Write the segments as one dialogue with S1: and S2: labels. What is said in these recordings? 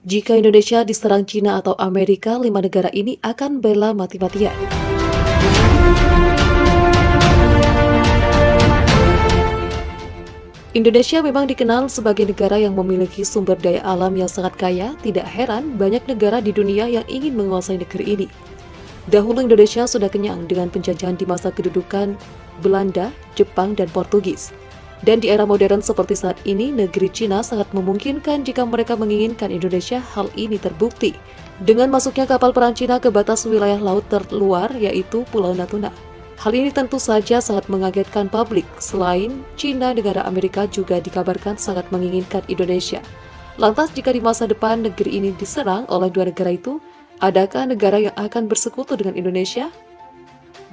S1: Jika Indonesia diserang Cina atau Amerika, 5 negara ini akan bela mati-matian. Indonesia memang dikenal sebagai negara yang memiliki sumber daya alam yang sangat kaya. Tidak heran banyak negara di dunia yang ingin menguasai negeri ini. Dahulu Indonesia sudah kenyang dengan penjajahan di masa kedudukan Belanda, Jepang, dan Portugis. Dan di era modern seperti saat ini, negeri Cina sangat memungkinkan jika mereka menginginkan Indonesia. Hal ini terbukti dengan masuknya kapal perang Cina ke batas wilayah laut terluar, yaitu Pulau Natuna. Hal ini tentu saja sangat mengagetkan publik. Selain Cina, negara Amerika juga dikabarkan sangat menginginkan Indonesia. Lantas jika di masa depan negeri ini diserang oleh dua negara itu, adakah negara yang akan bersekutu dengan Indonesia?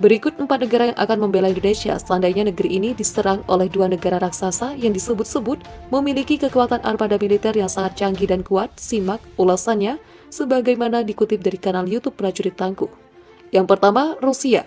S1: Berikut 4 negara yang akan membela Indonesia seandainya negeri ini diserang oleh dua negara raksasa yang disebut-sebut memiliki kekuatan armada militer yang sangat canggih dan kuat. Simak ulasannya sebagaimana dikutip dari kanal YouTube Prajurit Tangguh. Yang pertama, Rusia.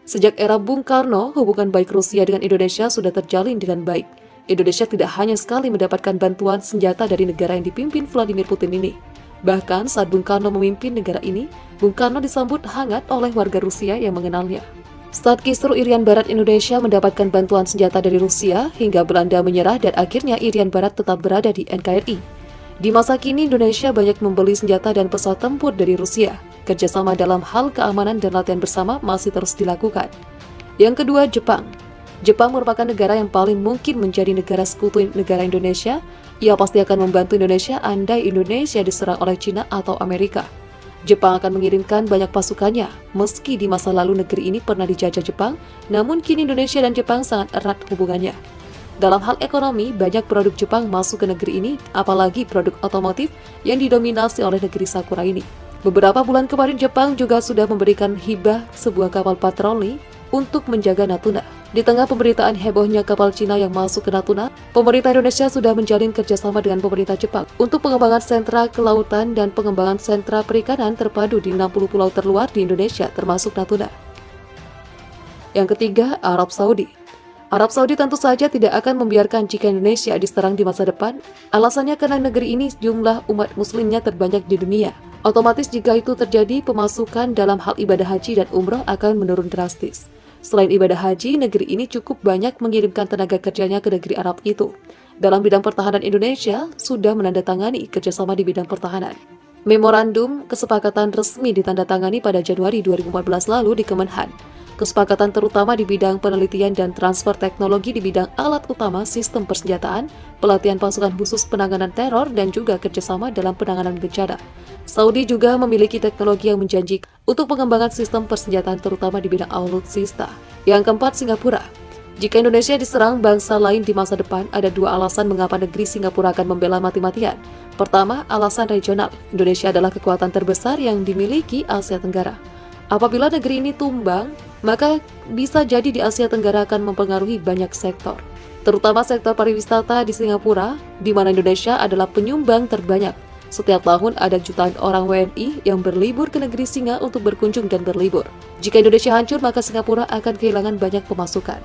S1: Sejak era Bung Karno, hubungan baik Rusia dengan Indonesia sudah terjalin dengan baik. Indonesia tidak hanya sekali mendapatkan bantuan senjata dari negara yang dipimpin Vladimir Putin ini. Bahkan saat Bung Karno memimpin negara ini, Bung Karno disambut hangat oleh warga Rusia yang mengenalnya. Saat Kisru Irian Barat Indonesia mendapatkan bantuan senjata dari Rusia, hingga Belanda menyerah dan akhirnya Irian Barat tetap berada di NKRI. Di masa kini Indonesia banyak membeli senjata dan pesawat tempur dari Rusia. Kerjasama dalam hal keamanan dan latihan bersama masih terus dilakukan. Yang kedua, Jepang. Jepang merupakan negara yang paling mungkin menjadi negara sekutu negara Indonesia. Ia pasti akan membantu Indonesia andai Indonesia diserang oleh Cina atau Amerika. Jepang akan mengirimkan banyak pasukannya. Meski di masa lalu negeri ini pernah dijajah Jepang, namun kini Indonesia dan Jepang sangat erat hubungannya. Dalam hal ekonomi, banyak produk Jepang masuk ke negeri ini, apalagi produk otomotif yang didominasi oleh negeri Sakura ini. Beberapa bulan kemarin Jepang juga sudah memberikan hibah sebuah kapal patroli untuk menjaga Natuna. Di tengah pemberitaan hebohnya kapal Cina yang masuk ke Natuna, pemerintah Indonesia sudah menjalin kerjasama dengan pemerintah Jepang untuk pengembangan sentra kelautan dan pengembangan sentra perikanan terpadu di 60 pulau terluar di Indonesia, termasuk Natuna. Yang ketiga, Arab Saudi. Arab Saudi tentu saja tidak akan membiarkan jika Indonesia diserang di masa depan. Alasannya karena negeri ini jumlah umat muslimnya terbanyak di dunia. Otomatis jika itu terjadi, pemasukan dalam hal ibadah haji dan umroh akan menurun drastis. Selain ibadah haji, negeri ini cukup banyak mengirimkan tenaga kerjanya ke negeri Arab itu. Dalam bidang pertahanan, Indonesia sudah menandatangani kerjasama di bidang pertahanan. Memorandum kesepakatan resmi ditandatangani pada Januari 2014 lalu di Kemenhan. Kesepakatan terutama di bidang penelitian dan transfer teknologi di bidang alat utama sistem persenjataan, pelatihan pasukan khusus penanganan teror, dan juga kerjasama dalam penanganan bencana. Saudi juga memiliki teknologi yang menjanjikan untuk pengembangan sistem persenjataan terutama di bidang alutsista. Yang keempat, Singapura. Jika Indonesia diserang bangsa lain di masa depan, ada dua alasan mengapa negeri Singapura akan membela mati-matian. Pertama, alasan regional. Indonesia adalah kekuatan terbesar yang dimiliki Asia Tenggara. Apabila negeri ini tumbang, maka bisa jadi di Asia Tenggara akan mempengaruhi banyak sektor, terutama sektor pariwisata di Singapura, di mana Indonesia adalah penyumbang terbanyak. Setiap tahun ada jutaan orang WNI yang berlibur ke negeri Singa untuk berkunjung dan berlibur. Jika Indonesia hancur, maka Singapura akan kehilangan banyak pemasukan.